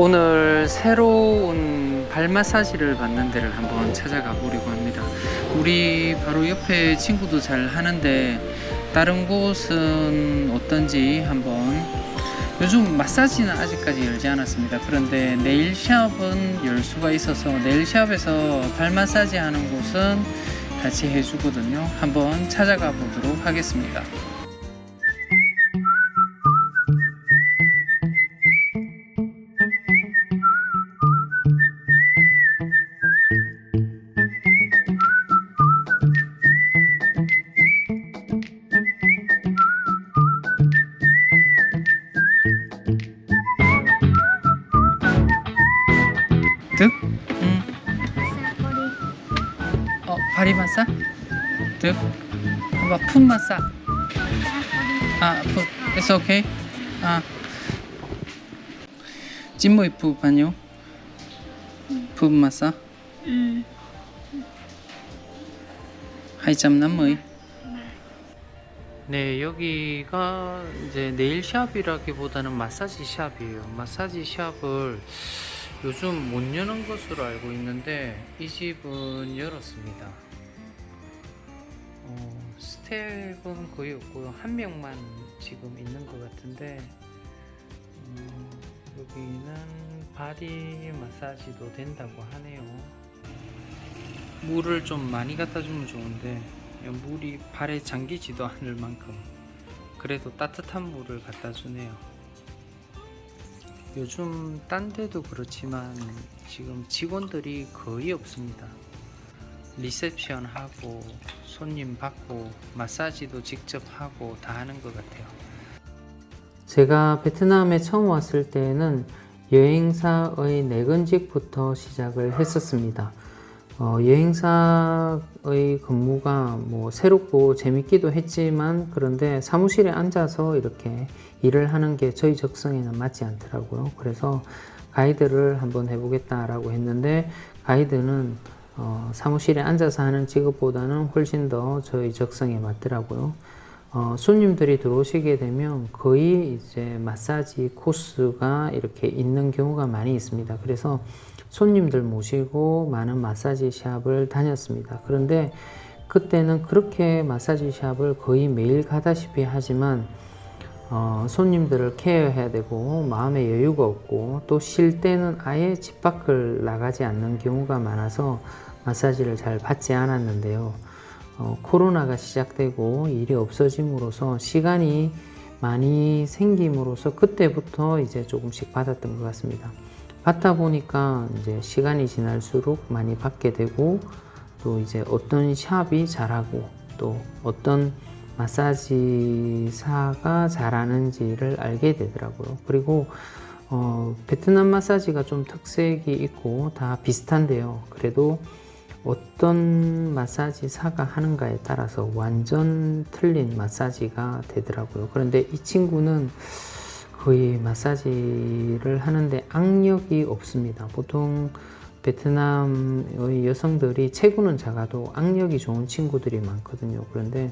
오늘 새로운 발 마사지를 받는 데를 한번 찾아가 보려고 합니다. 우리 바로 옆에 친구도 잘 하는데 다른 곳은 어떤지 한번. 요즘 마사지는 아직까지 열지 않았습니다. 그런데 네일샵은 열 수가 있어서 네일샵에서 발 마사지 하는 곳은 같이 해주거든요. 한번 찾아가 보도록 하겠습니다. 득? 응. 바리 마사? 득? 한번 풋 마사? 풋. It's okay? 찐모이 풋 아니요? 풋 마사? 하이점 남의. 네, 여기가 이제 네일샵이라기보다는 마사지 샵이에요. 마사지 샵을 요즘 못 여는 것으로 알고 있는데 이 집은 열었습니다. 스텝은 거의 없고요. 한 명만 지금 있는 것 같은데 여기는 바디 마사지도 된다고 하네요. 물을 좀 많이 갖다 주면 좋은데 물이 발에 잠기지도 않을 만큼 그래도 따뜻한 물을 갖다 주네요. 요즘 딴 데도 그렇지만 지금 직원들이 거의 없습니다. 리셉션 하고 손님 받고 마사지도 직접 하고 다 하는 것 같아요. 제가 베트남에 처음 왔을 때는 여행사의 내근직부터 시작을 했었습니다. 여행사의 근무가 새롭고 재밌기도 했지만 그런데 사무실에 앉아서 이렇게 일을 하는 게 저희 적성에는 맞지 않더라고요. 그래서 가이드를 한번 해보겠다라고 했는데 가이드는 사무실에 앉아서 하는 직업보다는 훨씬 더 저희 적성에 맞더라고요. 손님들이 들어오시게 되면 거의 이제 마사지 코스가 이렇게 있는 경우가 많이 있습니다. 그래서 손님들 모시고 많은 마사지 샵을 다녔습니다. 그런데 그때는 그렇게 마사지 샵을 거의 매일 가다시피 하지만 손님들을 케어해야 되고 마음의 여유가 없고 또 쉴 때는 아예 집 밖을 나가지 않는 경우가 많아서 마사지를 잘 받지 않았는데요. 코로나가 시작되고 일이 없어짐으로써 시간이 많이 생김으로써 그때부터 이제 조금씩 받았던 것 같습니다. 받다 보니까 이제 시간이 지날수록 많이 받게 되고 또 이제 어떤 샵이 잘하고 또 어떤 마사지사가 잘하는지를 알게 되더라고요. 그리고 베트남 마사지가 좀 특색이 있고 다 비슷한데요. 그래도 어떤 마사지사가 하는가에 따라서 완전 틀린 마사지가 되더라고요. 그런데 이 친구는 거의 마사지를 하는데 악력이 없습니다. 보통 베트남의 여성들이 체구는 작아도 악력이 좋은 친구들이 많거든요. 그런데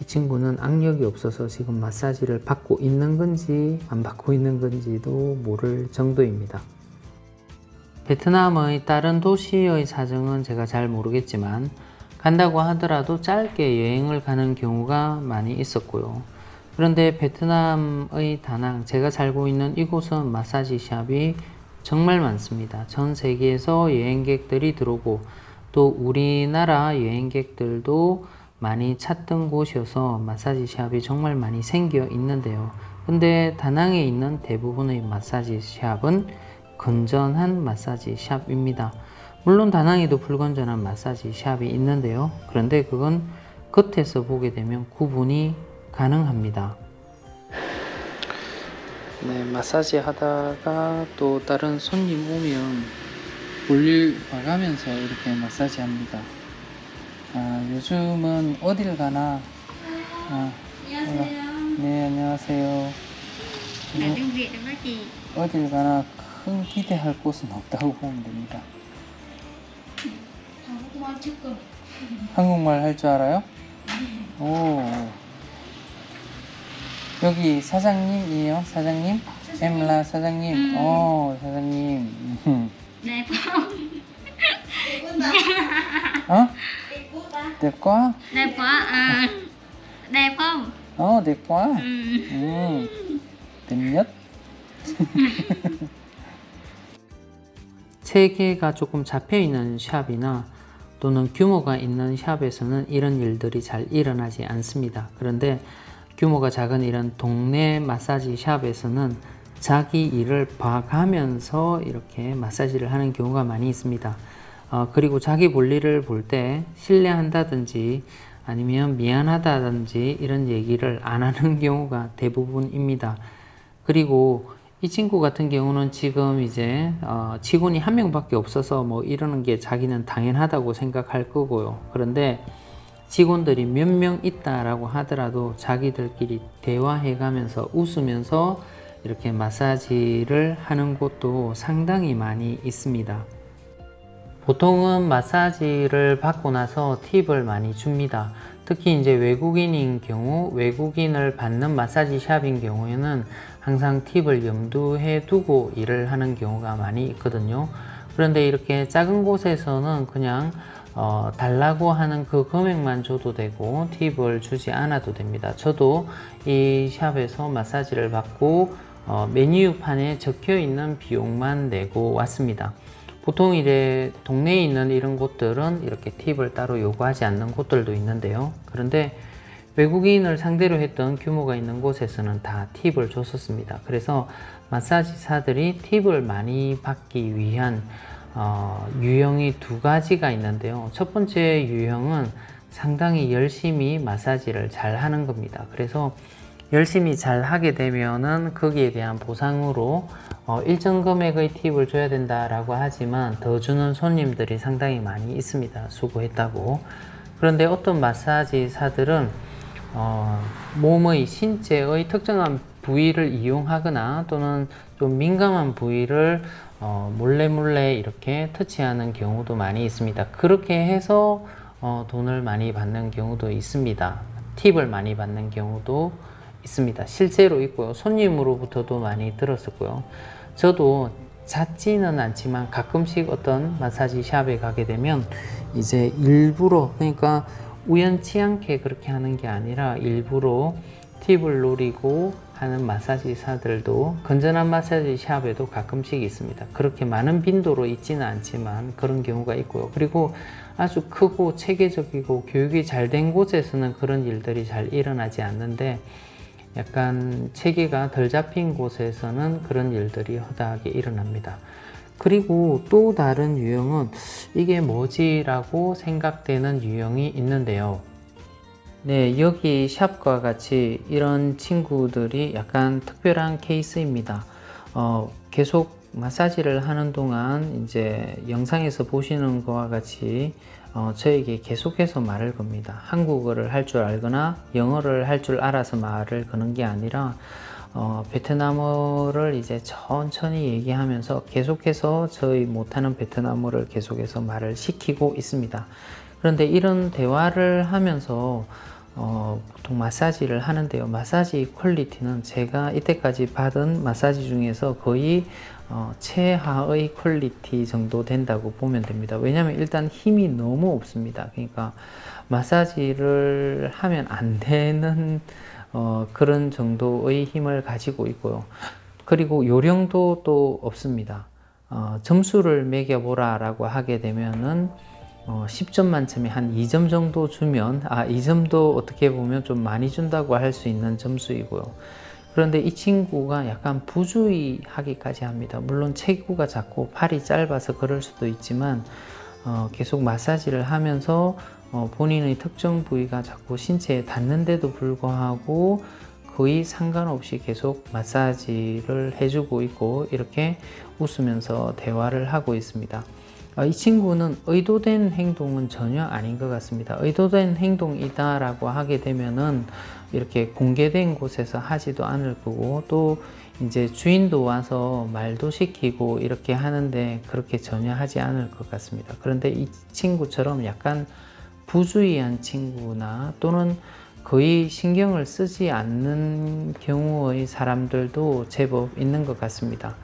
이 친구는 악력이 없어서 지금 마사지를 받고 있는 건지 안 받고 있는 건지도 모를 정도입니다. 베트남의 다른 도시의 사정은 제가 잘 모르겠지만 간다고 하더라도 짧게 여행을 가는 경우가 많이 있었고요. 그런데 베트남의 다낭, 제가 살고 있는 이곳은 마사지 샵이 정말 많습니다. 전 세계에서 여행객들이 들어오고 또 우리나라 여행객들도 많이 찾던 곳이어서 마사지 샵이 정말 많이 생겨 있는데요. 근데 다낭에 있는 대부분의 마사지 샵은 건전한 마사지 샵입니다. 물론 다낭에도 불건전한 마사지 샵이 있는데요. 그런데 그건 겉에서 보게 되면 구분이 가능합니다. 네, 마사지 하다가 또 다른 손님 오면 볼일 봐가면서 이렇게 마사지 합니다. 요즘은 어딜 가나? 안녕하세요. 네, 안녕하세요. 어딜 가나 큰 기대할 곳은 없다고 보면 됩니다. 한국말 할 줄 알아요? 오. 여기 사장님이에요? 사장님? 엠라 사장님. 사장님. Đẹp không? 어? đẹp quá. Đẹp quá à. Đẹp không? đẹp quá. đẹp nhất. 체계가 조금 잡혀있는 샵이나 또는 규모가 있는 샵에서는 이런 일들이 잘 일어나지 않습니다. 그런데 규모가 작은 이런 동네 마사지 샵에서는 자기 일을 봐가면서 이렇게 마사지를 하는 경우가 많이 있습니다. 그리고 자기 볼일을 볼 때 실례한다든지 아니면 미안하다든지 이런 얘기를 안 하는 경우가 대부분입니다. 그리고 이 친구 같은 경우는 지금 이제 직원이 한 명밖에 없어서 뭐 이러는 게 자기는 당연하다고 생각할 거고요. 그런데 직원들이 몇 명 있다라고 하더라도 자기들끼리 대화해 가면서 웃으면서 이렇게 마사지를 하는 곳도 상당히 많이 있습니다. 보통은 마사지를 받고 나서 팁을 많이 줍니다. 특히 이제 외국인인 경우, 외국인을 받는 마사지 샵인 경우에는 항상 팁을 염두에 두고 일을 하는 경우가 많이 있거든요. 그런데 이렇게 작은 곳에서는 그냥 달라고 하는 그 금액만 줘도 되고 팁을 주지 않아도 됩니다. 저도 이 샵에서 마사지를 받고 메뉴판에 적혀 있는 비용만 내고 왔습니다. 보통 이제 동네에 있는 이런 곳들은 이렇게 팁을 따로 요구하지 않는 곳들도 있는데요. 그런데 외국인을 상대로 했던 규모가 있는 곳에서는 다 팁을 줬었습니다. 그래서 마사지사들이 팁을 많이 받기 위한 유형이 두 가지가 있는데요. 첫 번째 유형은 상당히 열심히 마사지를 잘 하는 겁니다. 그래서 열심히 잘 하게 되면은 거기에 대한 보상으로 일정 금액의 팁을 줘야 된다라고 하지만 더 주는 손님들이 상당히 많이 있습니다. 수고했다고. 그런데 어떤 마사지사들은 몸의 신체의 특정한 부위를 이용하거나 또는 좀 민감한 부위를 몰래 이렇게 터치하는 경우도 많이 있습니다. 그렇게 해서 돈을 많이 받는 경우도 있습니다. 팁을 많이 받는 경우도 있습니다. 실제로 있고요. 손님으로부터도 많이 들었었고요. 저도 잦지는 않지만 가끔씩 어떤 마사지 샵에 가게 되면 이제 일부러, 그러니까 우연치 않게 그렇게 하는 게 아니라 일부러 팁을 노리고 하는 마사지사들도 건전한 마사지 샵에도 가끔씩 있습니다. 그렇게 많은 빈도로 있지는 않지만 그런 경우가 있고요. 그리고 아주 크고 체계적이고 교육이 잘 된 곳에서는 그런 일들이 잘 일어나지 않는데 약간 체계가 덜 잡힌 곳에서는 그런 일들이 허다하게 일어납니다. 그리고 또 다른 유형은 이게 뭐지라고 생각되는 유형이 있는데요. 네, 여기 샵과 같이 이런 친구들이 약간 특별한 케이스입니다. 계속 마사지를 하는 동안 이제 영상에서 보시는 것과 같이 저에게 계속해서 말을 겁니다. 한국어를 할 줄 알거나 영어를 할 줄 알아서 말을 거는 게 아니라 베트남어를 이제 천천히 얘기하면서 계속해서 저희 못하는 베트남어를 계속해서 말을 시키고 있습니다. 그런데 이런 대화를 하면서 보통 마사지를 하는데요. 마사지 퀄리티는 제가 이때까지 받은 마사지 중에서 거의 최하의 퀄리티 정도 된다고 보면 됩니다. 왜냐하면 일단 힘이 너무 없습니다. 그러니까 마사지를 하면 안 되는 그런 정도의 힘을 가지고 있고요. 그리고 요령도 또 없습니다. 점수를 매겨보라 라고 하게 되면은 10점 만점에 한 2점 정도 주면 이 점도 어떻게 보면 좀 많이 준다고 할 수 있는 점수이고요. 그런데 이 친구가 약간 부주의하기까지 합니다. 물론 체구가 작고 팔이 짧아서 그럴 수도 있지만 계속 마사지를 하면서 본인의 특정 부위가 자꾸 신체에 닿는데도 불구하고 거의 상관없이 계속 마사지를 해주고 있고 이렇게 웃으면서 대화를 하고 있습니다. 이 친구는 의도된 행동은 전혀 아닌 것 같습니다. 의도된 행동이다 라고 하게 되면은 이렇게 공개된 곳에서 하지도 않을 거고 또 이제 주인도 와서 말도 시키고 이렇게 하는데 그렇게 전혀 하지 않을 것 같습니다. 그런데 이 친구처럼 약간 부주의한 친구나 또는 거의 신경을 쓰지 않는 경우의 사람들도 제법 있는 것 같습니다.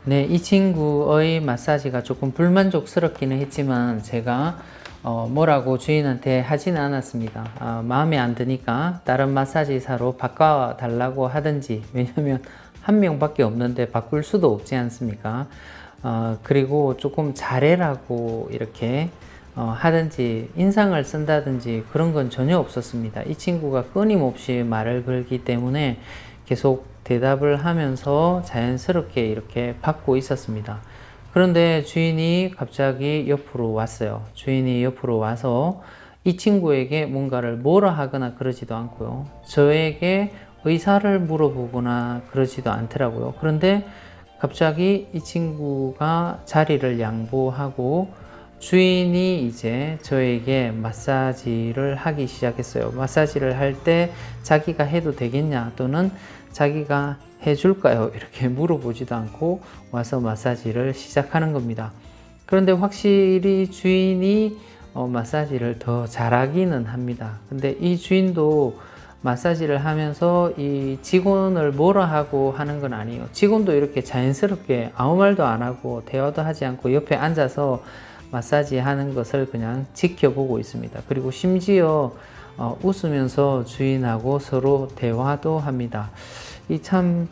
네, 이 친구의 마사지가 조금 불만족스럽기는 했지만 제가 뭐라고 주인한테 하지는 않았습니다. 마음에 안 드니까 다른 마사지사로 바꿔달라고 하든지, 왜냐면 한 명밖에 없는데 바꿀 수도 없지 않습니까? 그리고 조금 잘해라고 이렇게 하든지 인상을 쓴다든지 그런 건 전혀 없었습니다. 이 친구가 끊임없이 말을 걸기 때문에 계속 대답을 하면서 자연스럽게 이렇게 받고 있었습니다. 그런데 주인이 갑자기 옆으로 왔어요. 주인이 옆으로 와서 이 친구에게 뭔가를 뭐라 하거나 그러지도 않고요. 저에게 의사를 물어보거나 그러지도 않더라고요. 그런데 갑자기 이 친구가 자리를 양보하고 주인이 이제 저에게 마사지를 하기 시작했어요. 마사지를 할 때 자기가 해도 되겠냐 또는 자기가 해줄까요? 이렇게 물어보지도 않고 와서 마사지를 시작하는 겁니다. 그런데 확실히 주인이 마사지를 더 잘하기는 합니다. 근데 이 주인도 마사지를 하면서 이 직원을 뭐라 하고 하는 건 아니에요. 직원도 이렇게 자연스럽게 아무 말도 안 하고 대화도 하지 않고 옆에 앉아서 마사지 하는 것을 그냥 지켜보고 있습니다. 그리고 심지어 웃으면서 주인하고 서로 대화도 합니다. 이 참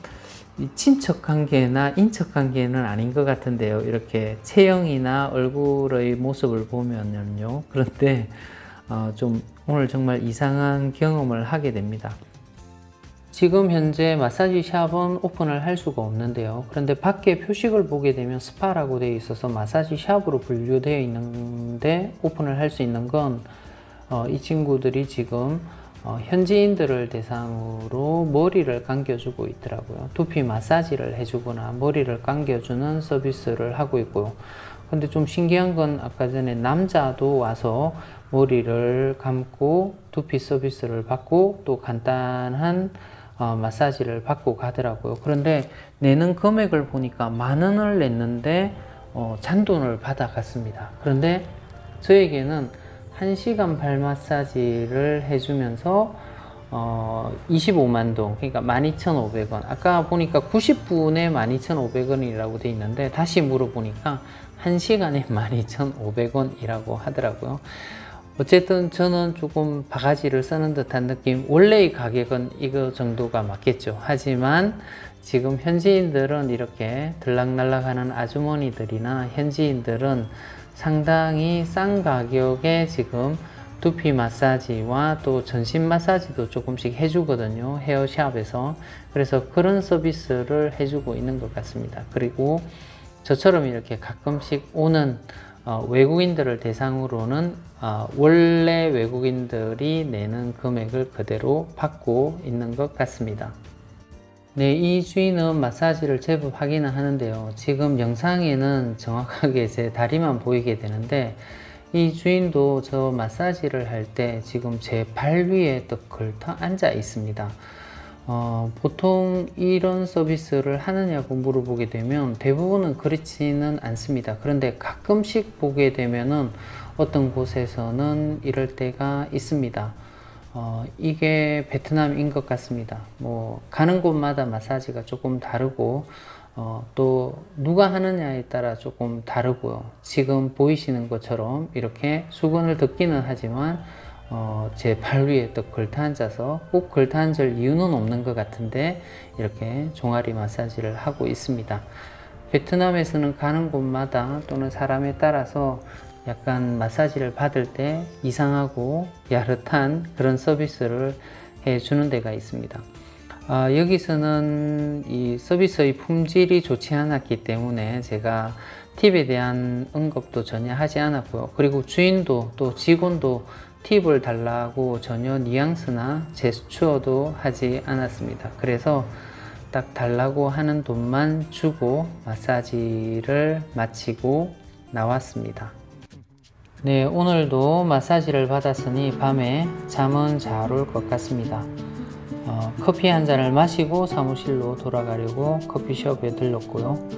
친척 관계나 인척 관계는 아닌 것 같은데요. 이렇게 체형이나 얼굴의 모습을 보면요. 그런데 좀 오늘 정말 이상한 경험을 하게 됩니다. 지금 현재 마사지 샵은 오픈을 할 수가 없는데요. 그런데 밖에 표식을 보게 되면 스파라고 되어 있어서 마사지 샵으로 분류되어 있는데 오픈을 할 수 있는 건 이 친구들이 지금 현지인들을 대상으로 머리를 감겨주고 있더라고요. 두피 마사지를 해주거나 머리를 감겨주는 서비스를 하고 있고요. 근데 좀 신기한 건 아까 전에 남자도 와서 머리를 감고 두피 서비스를 받고 또 간단한 마사지를 받고 가더라고요. 그런데 내는 금액을 보니까 10,000원을 냈는데 잔돈을 받아갔습니다. 그런데 저에게는 1시간 발 마사지를 해주면서 25만 동, 그러니까 12,500원. 아까 보니까 90분에 12,500원이라고 돼 있는데 다시 물어보니까 1시간에 12,500원이라고 하더라고요. 어쨌든 저는 조금 바가지를 쓰는 듯한 느낌. 원래의 가격은 이거 정도가 맞겠죠. 하지만 지금 현지인들은 이렇게 들락날락하는 아주머니들이나 현지인들은 상당히 싼 가격에 지금 두피 마사지와 또 전신 마사지도 조금씩 해주거든요. 헤어샵에서. 그래서 그런 서비스를 해주고 있는 것 같습니다. 그리고 저처럼 이렇게 가끔씩 오는 외국인들을 대상으로는 원래 외국인들이 내는 금액을 그대로 받고 있는 것 같습니다. 네, 이 주인은 마사지를 제법 하기는 하는데요. 지금 영상에는 정확하게 제 다리만 보이게 되는데 이 주인도 저 마사지를 할 때 지금 제 발 위에 또 걸터 앉아 있습니다. 보통 이런 서비스를 하느냐고 물어보게 되면 대부분은 그렇지는 않습니다. 그런데 가끔씩 보게 되면은 어떤 곳에서는 이럴 때가 있습니다. 이게 베트남인 것 같습니다. 뭐 가는 곳마다 마사지가 조금 다르고 또 누가 하느냐에 따라 조금 다르고요. 지금 보이시는 것처럼 이렇게 수건을 덮기는 하지만 제 발 위에 또 걸터 앉아서 꼭 걸터 앉을 이유는 없는 것 같은데 이렇게 종아리 마사지를 하고 있습니다. 베트남에서는 가는 곳마다 또는 사람에 따라서 약간 마사지를 받을 때 이상하고 야릇한 그런 서비스를 해주는 데가 있습니다. 여기서는 이 서비스의 품질이 좋지 않았기 때문에 제가 팁에 대한 언급도 전혀 하지 않았고요. 그리고 주인도 또 직원도 팁을 달라고 전혀 뉘앙스나 제스처도 하지 않았습니다. 그래서 딱 달라고 하는 돈만 주고 마사지를 마치고 나왔습니다. 네, 오늘도 마사지를 받았으니 밤에 잠은 잘 올 것 같습니다. 커피 한 잔을 마시고 사무실로 돌아가려고 커피숍에 들렀고요.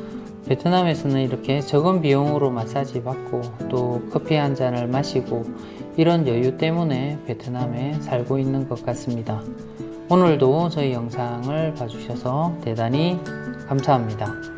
베트남에서는 이렇게 적은 비용으로 마사지 받고 또 커피 한 잔을 마시고 이런 여유 때문에 베트남에 살고 있는 것 같습니다. 오늘도 저희 영상을 봐주셔서 대단히 감사합니다.